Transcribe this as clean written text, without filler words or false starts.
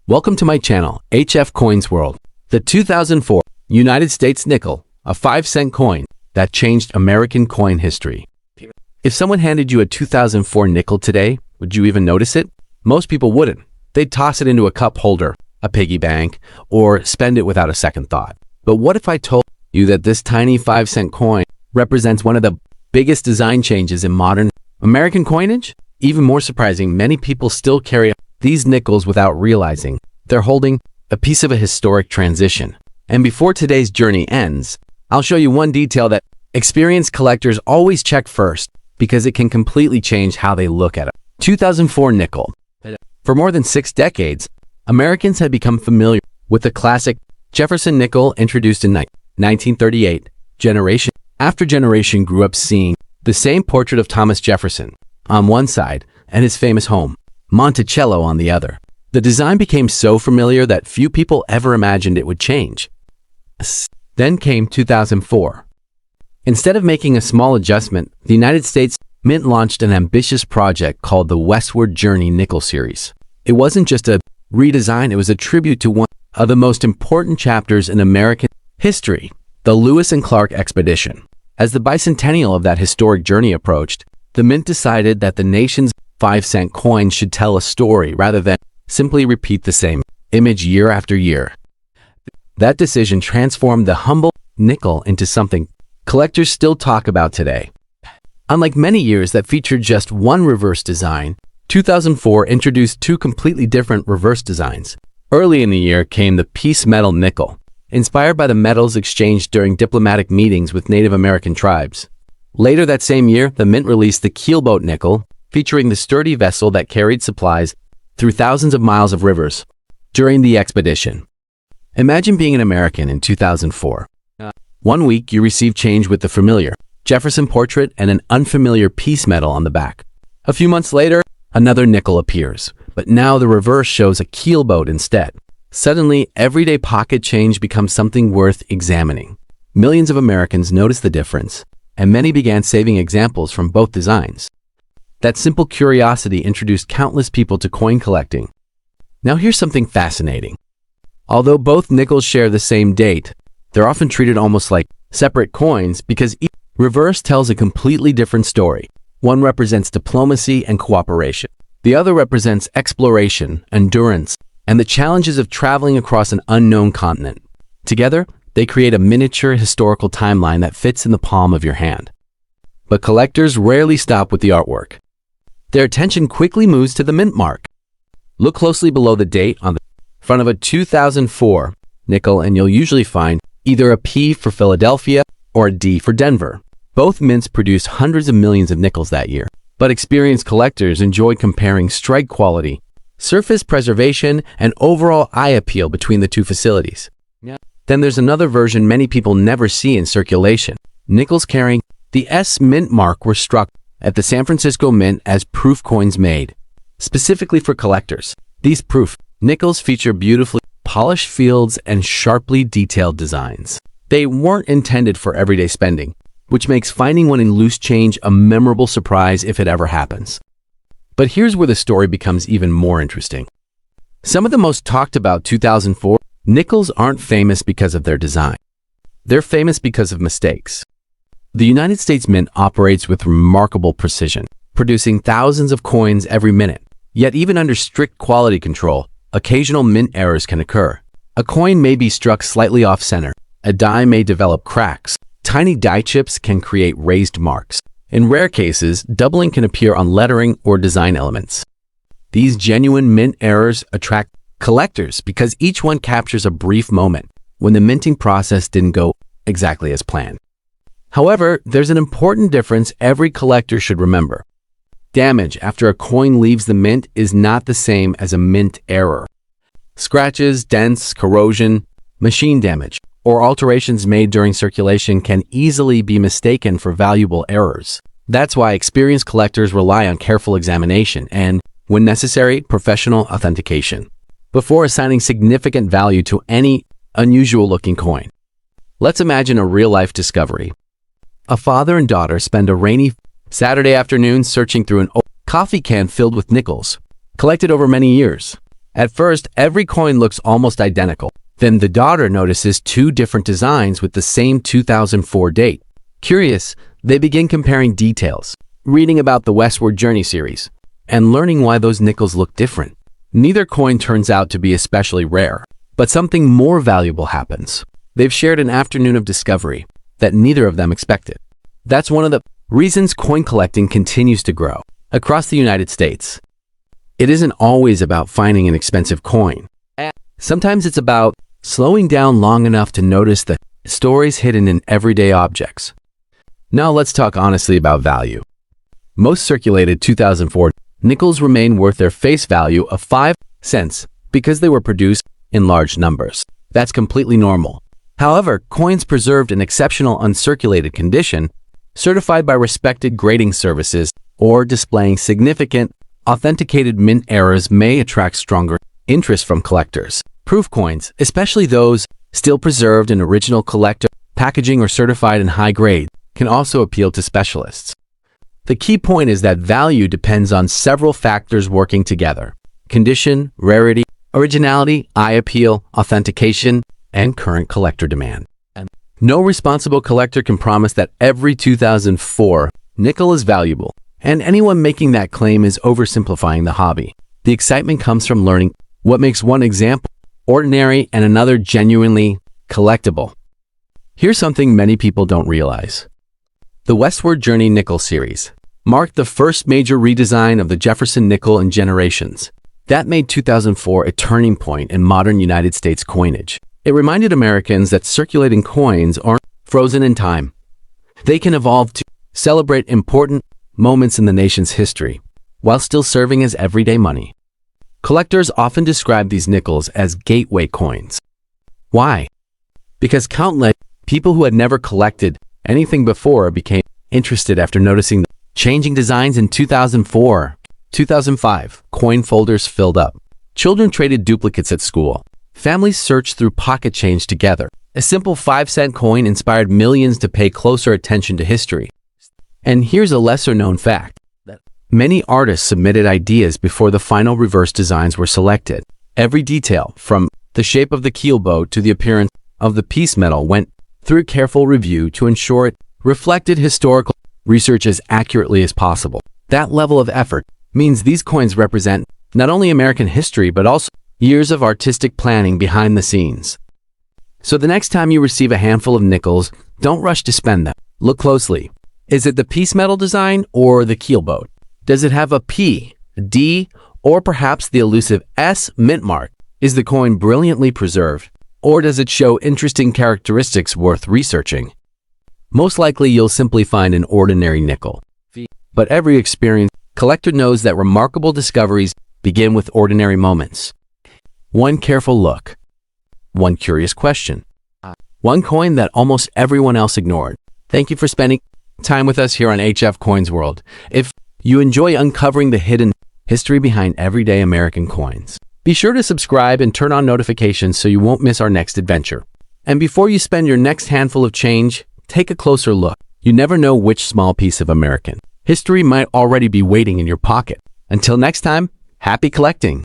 Welcome to my channel, HF Coins World. The 2004 United States nickel, a 5-cent coin that changed American coin history. If someone handed you a 2004 nickel today, would you even notice it? Most people wouldn't. They'd toss it into a cup holder, a piggy bank, or spend it without a second thought. But what if I told you that this tiny 5-cent coin represents one of the biggest design changes in modern American coinage? Even more surprising, many people still carry these nickels without realizing they're holding a piece of a historic transition. And before today's journey ends, I'll show you one detail that experienced collectors always check first because it can completely change how they look at it. 2004 nickel. For more than 6 decades, Americans had become familiar with the classic Jefferson nickel introduced in 1938. Generation after generation grew up seeing the same portrait of Thomas Jefferson on one side and his famous home, Monticello, on the other. The design became so familiar that few people ever imagined it would change. Then came 2004. Instead of making a small adjustment, the United States Mint launched an ambitious project called the Westward Journey nickel series. It wasn't just a redesign, it was a tribute to one of the most important chapters in American history, the Lewis and Clark expedition. As the bicentennial of that historic journey approached, the Mint decided that the nation's 5-cent coin should tell a story rather than simply repeat the same image year after year. That decision transformed the humble nickel into something collectors still talk about today. Unlike many years that featured just one reverse design, 2004 introduced 2 completely different reverse designs. Early in the year came the piece metal nickel, inspired by the metals exchanged during diplomatic meetings with Native American tribes. Later that same year, the Mint released the keelboat nickel, featuring the sturdy vessel that carried supplies through thousands of miles of rivers during the expedition. Imagine being an American in 2004. One week, you receive change with the familiar Jefferson portrait and an unfamiliar piece metal on the back. A few months later, another nickel appears, but now the reverse shows a keelboat instead. Suddenly, everyday pocket change becomes something worth examining. Millions of Americans noticed the difference, and many began saving examples from both designs. That simple curiosity introduced countless people to coin collecting. Now here's something fascinating. Although both nickels share the same date, they're often treated almost like separate coins because each reverse tells a completely different story. One represents diplomacy and cooperation. The other represents exploration, endurance, and the challenges of traveling across an unknown continent. Together, they create a miniature historical timeline that fits in the palm of your hand. But collectors rarely stop with the artwork. Their attention quickly moves to the mint mark. Look closely below the date on the front of a 2004 nickel and you'll usually find either a P for Philadelphia or a D for Denver. Both mints produced hundreds of millions of nickels that year, but experienced collectors enjoy comparing strike quality, surface preservation, and overall eye appeal between the two facilities. Then there's another version many people never see in circulation. Nickels carrying the S mint mark were struck at the San Francisco Mint as proof coins made specifically for collectors. These proof nickels feature beautifully polished fields and sharply detailed designs. They weren't intended for everyday spending, which makes finding one in loose change a memorable surprise if it ever happens. But here's where the story becomes even more interesting. Some of the most talked about 2004 nickels aren't famous because of their design. They're famous because of mistakes. The United States Mint operates with remarkable precision, producing thousands of coins every minute. Yet even under strict quality control, occasional mint errors can occur. A coin may be struck slightly off-center. A die may develop cracks. Tiny die chips can create raised marks. In rare cases, doubling can appear on lettering or design elements. These genuine mint errors attract collectors because each one captures a brief moment when the minting process didn't go exactly as planned. However, there's an important difference every collector should remember. Damage after a coin leaves the mint is not the same as a mint error. Scratches, dents, corrosion, machine damage, or alterations made during circulation can easily be mistaken for valuable errors. That's why experienced collectors rely on careful examination and, when necessary, professional authentication before assigning significant value to any unusual-looking coin. Let's imagine a real-life discovery. A father and daughter spend a rainy Saturday afternoon searching through an old coffee can filled with nickels, collected over many years. At first, every coin looks almost identical. Then the daughter notices two different designs with the same 2004 date. Curious, they begin comparing details, reading about the Westward Journey series, and learning why those nickels look different. Neither coin turns out to be especially rare, but something more valuable happens. They've shared an afternoon of discovery that neither of them expected. That's one of the reasons coin collecting continues to grow across the United States. It isn't always about finding an expensive coin. Sometimes it's about slowing down long enough to notice the stories hidden in everyday objects. Now let's talk honestly about value. Most circulated 2004 nickels remain worth their face value of 5 cents because they were produced in large numbers. That's completely normal. However, coins preserved in exceptional uncirculated condition, certified by respected grading services, or displaying significant authenticated mint errors may attract stronger interest from collectors. Proof coins, especially those still preserved in original collector packaging or certified in high grade, can also appeal to specialists. The key point is that value depends on several factors working together: condition, rarity, originality, eye appeal, authentication, and current collector demand. No responsible collector can promise that every 2004 nickel is valuable, and anyone making that claim is oversimplifying the hobby. The excitement comes from learning what makes one example ordinary and another genuinely collectible. Here's something many people don't realize. The Westward Journey nickel series marked the first major redesign of the Jefferson nickel in generations. That made 2004 a turning point in modern United States coinage. It reminded Americans that circulating coins aren't frozen in time. They can evolve to celebrate important moments in the nation's history, while still serving as everyday money. Collectors often describe these nickels as gateway coins. Why? Because countless people who had never collected anything before became interested after noticing the changing designs in 2004. 2005, coin folders filled up. Children traded duplicates at school. Families searched through pocket change together. A simple 5-cent coin inspired millions to pay closer attention to history. And here's a lesser-known fact: that many artists submitted ideas before the final reverse designs were selected. Every detail, from the shape of the keel boat to the appearance of the piece metal, went through careful review to ensure it reflected historical research as accurately as possible. That level of effort means these coins represent not only American history, but also years of artistic planning behind the scenes. So the next time you receive a handful of nickels, don't rush to spend them. Look closely. Is it the piece metal design or the keel boat? Does it have a P, D, or perhaps the elusive S mint mark? Is the coin brilliantly preserved, or does it show interesting characteristics worth researching? Most likely you'll simply find an ordinary nickel. But every experienced collector knows that remarkable discoveries begin with ordinary moments. One careful look, one curious question, one coin that almost everyone else ignored. Thank you for spending time with us here on HF Coins World. If you enjoy uncovering the hidden history behind everyday American coins, be sure to subscribe and turn on notifications so you won't miss our next adventure. And before you spend your next handful of change, take a closer look. You never know which small piece of American history might already be waiting in your pocket. Until next time, happy collecting!